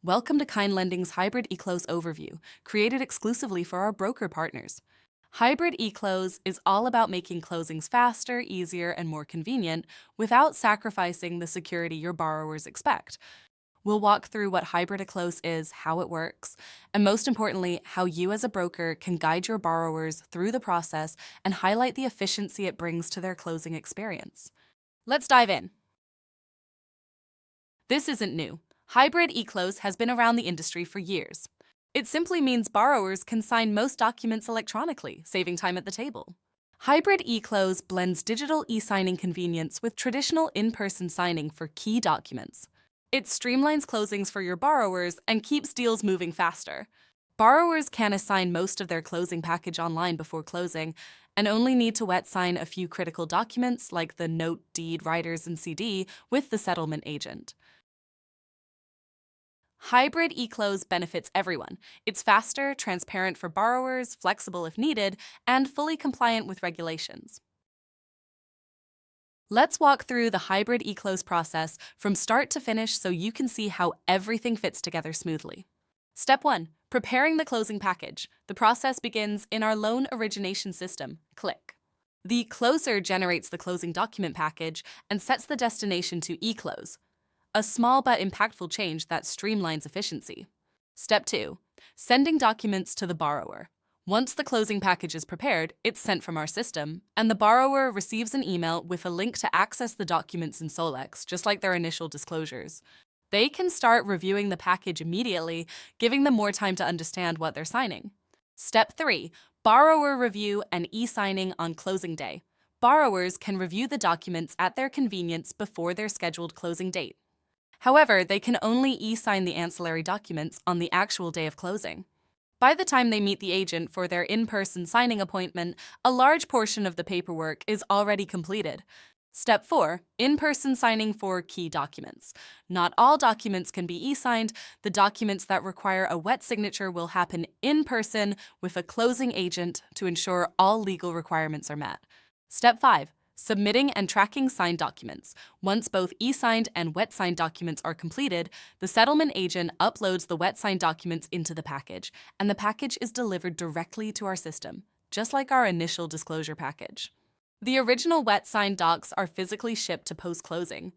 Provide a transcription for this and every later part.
Welcome to Kind Lending's Hybrid eClose overview, created exclusively for our broker partners. Hybrid eClose is all about making closings faster, easier, and more convenient without sacrificing the security your borrowers expect. We'll walk through what Hybrid eClose is, how it works, and most importantly, how you as a broker can guide your borrowers through the process and highlight the efficiency it brings to their closing experience. Let's dive in. This isn't new. Hybrid eClose has been around the industry for years. It simply means borrowers can sign most documents electronically, saving time at the table. Hybrid eClose blends digital e-signing convenience with traditional in-person signing for key documents. It streamlines closings for your borrowers and keeps deals moving faster. Borrowers can assign most of their closing package online before closing and only need to wet sign a few critical documents like the note, deed, riders, and CD with the settlement agent. Hybrid eClose benefits everyone. It's faster, transparent for borrowers, flexible if needed, and fully compliant with regulations. Let's walk through the Hybrid eClose process from start to finish so you can see how everything fits together smoothly. Step 1. Preparing the closing package. The process begins in our loan origination system, Click. The closer generates the closing document package and sets the destination to eClose, a small but impactful change that streamlines efficiency. Step 2. Sending documents to the borrower. Once the closing package is prepared, it's sent from our system, and the borrower receives an email with a link to access the documents in Solex, just like their initial disclosures. They can start reviewing the package immediately, giving them more time to understand what they're signing. Step 3. Borrower review and e-signing on closing day. Borrowers can review the documents at their convenience before their scheduled closing date. However, they can only e-sign the ancillary documents on the actual day of closing. By the time they meet the agent for their in-person signing appointment, a large portion of the paperwork is already completed. Step 4. In-person signing for key documents. Not all documents can be e-signed. The documents that require a wet signature will happen in person with a closing agent to ensure all legal requirements are met. Step 5. Submitting and tracking signed documents. Once both e-signed and wet signed documents are completed, the settlement agent uploads the wet signed documents into the package, and the package is delivered directly to our system, just like our initial disclosure package. The original wet signed docs are physically shipped to post-closing.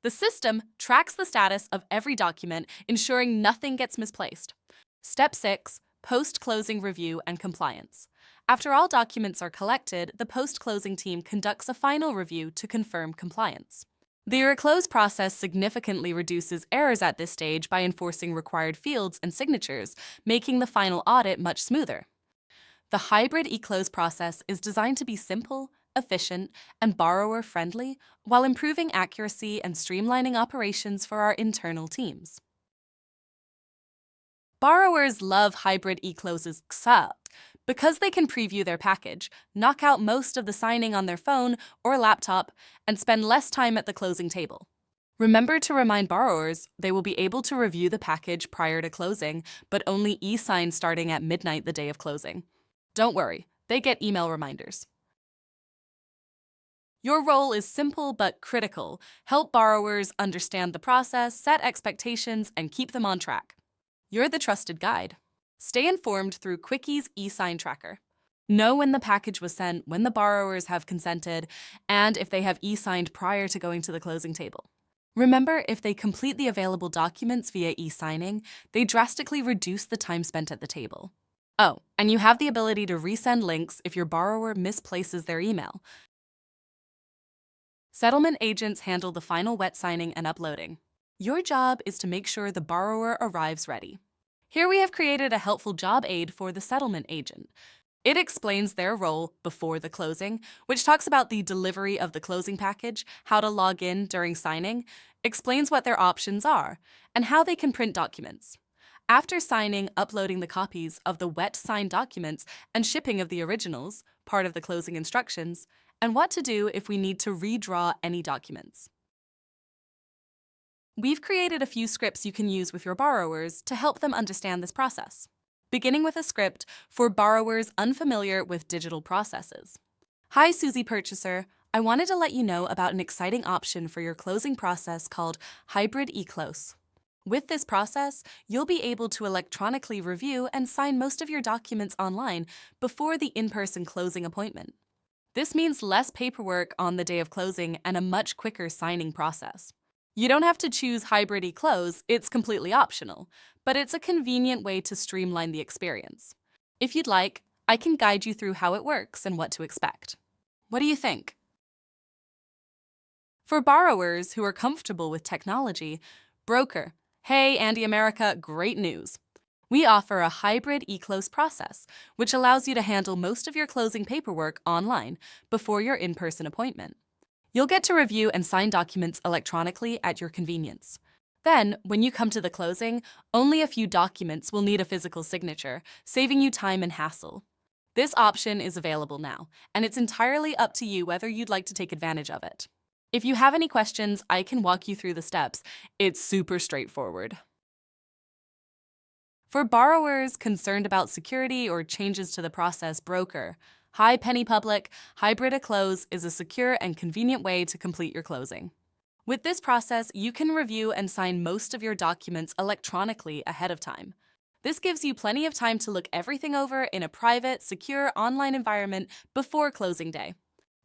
The system tracks the status of every document, ensuring nothing gets misplaced. Step 6. Post-closing review and compliance. After all documents are collected, the post-closing team conducts a final review to confirm compliance. The eClose process significantly reduces errors at this stage by enforcing required fields and signatures, making the final audit much smoother. The Hybrid eClose process is designed to be simple, efficient, and borrower-friendly, while improving accuracy and streamlining operations for our internal teams. Borrowers love Hybrid eClose's XUP because they can preview their package, knock out most of the signing on their phone or laptop, and spend less time at the closing table. Remember to remind borrowers they will be able to review the package prior to closing, but only e-sign starting at midnight the day of closing. Don't worry, they get email reminders. Your role is simple but critical. Help borrowers understand the process, set expectations, and keep them on track. You're the trusted guide. Stay informed through Quickie's e-sign tracker. Know when the package was sent, when the borrowers have consented, and if they have e-signed prior to going to the closing table. Remember, if they complete the available documents via e-signing, they drastically reduce the time spent at the table. Oh, and you have the ability to resend links if your borrower misplaces their email. Settlement agents handle the final wet signing and uploading. Your job is to make sure the borrower arrives ready. Here we have created a helpful job aid for the settlement agent. It explains their role before the closing, which talks about the delivery of the closing package, how to log in during signing, explains what their options are, and how they can print documents. After signing, uploading the copies of the wet signed documents and shipping of the originals, part of the closing instructions, and what to do if we need to redraw any documents. We've created a few scripts you can use with your borrowers to help them understand this process, beginning with a script for borrowers unfamiliar with digital processes. Hi, Susie Purchaser. I wanted to let you know about an exciting option for your closing process called Hybrid eClose. With this process, you'll be able to electronically review and sign most of your documents online before the in-person closing appointment. This means less paperwork on the day of closing and a much quicker signing process. You don't have to choose hybrid eClose, it's completely optional, but it's a convenient way to streamline the experience. If you'd like, I can guide you through how it works and what to expect. What do you think? For borrowers who are comfortable with technology, Broker. Hey, Andy America, great news. We offer a hybrid eClose process, which allows you to handle most of your closing paperwork online before your in-person appointment. You'll get to review and sign documents electronically at your convenience. Then, when you come to the closing, only a few documents will need a physical signature, saving you time and hassle. This option is available now, and it's entirely up to you whether you'd like to take advantage of it. If you have any questions, I can walk you through the steps. It's super straightforward. For borrowers concerned about security or changes to the process, Broker. Hi Penny Public, Hybrid eClose is a secure and convenient way to complete your closing. With this process, you can review and sign most of your documents electronically ahead of time. This gives you plenty of time to look everything over in a private, secure online environment before closing day.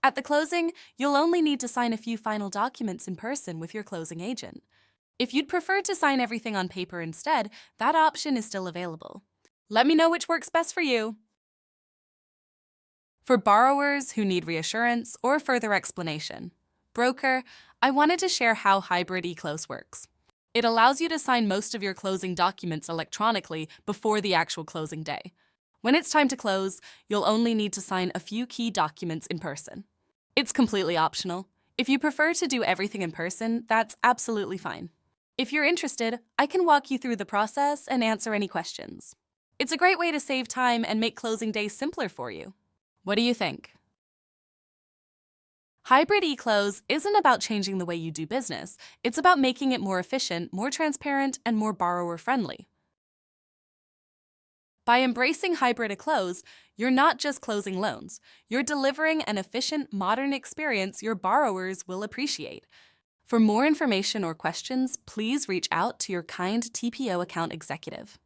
At the closing, you'll only need to sign a few final documents in person with your closing agent. If you'd prefer to sign everything on paper instead, that option is still available. Let me know which works best for you. For borrowers who need reassurance or further explanation, Broker, I wanted to share how hybrid eClose works. It allows you to sign most of your closing documents electronically before the actual closing day. When it's time to close, you'll only need to sign a few key documents in person. It's completely optional. If you prefer to do everything in person, that's absolutely fine. If you're interested, I can walk you through the process and answer any questions. It's a great way to save time and make closing days simpler for you. What do you think? Hybrid eClose isn't about changing the way you do business. It's about making it more efficient, more transparent, and more borrower-friendly. By embracing hybrid eClose, you're not just closing loans. You're delivering an efficient, modern experience your borrowers will appreciate. For more information or questions, please reach out to your Kind TPO Account Executive.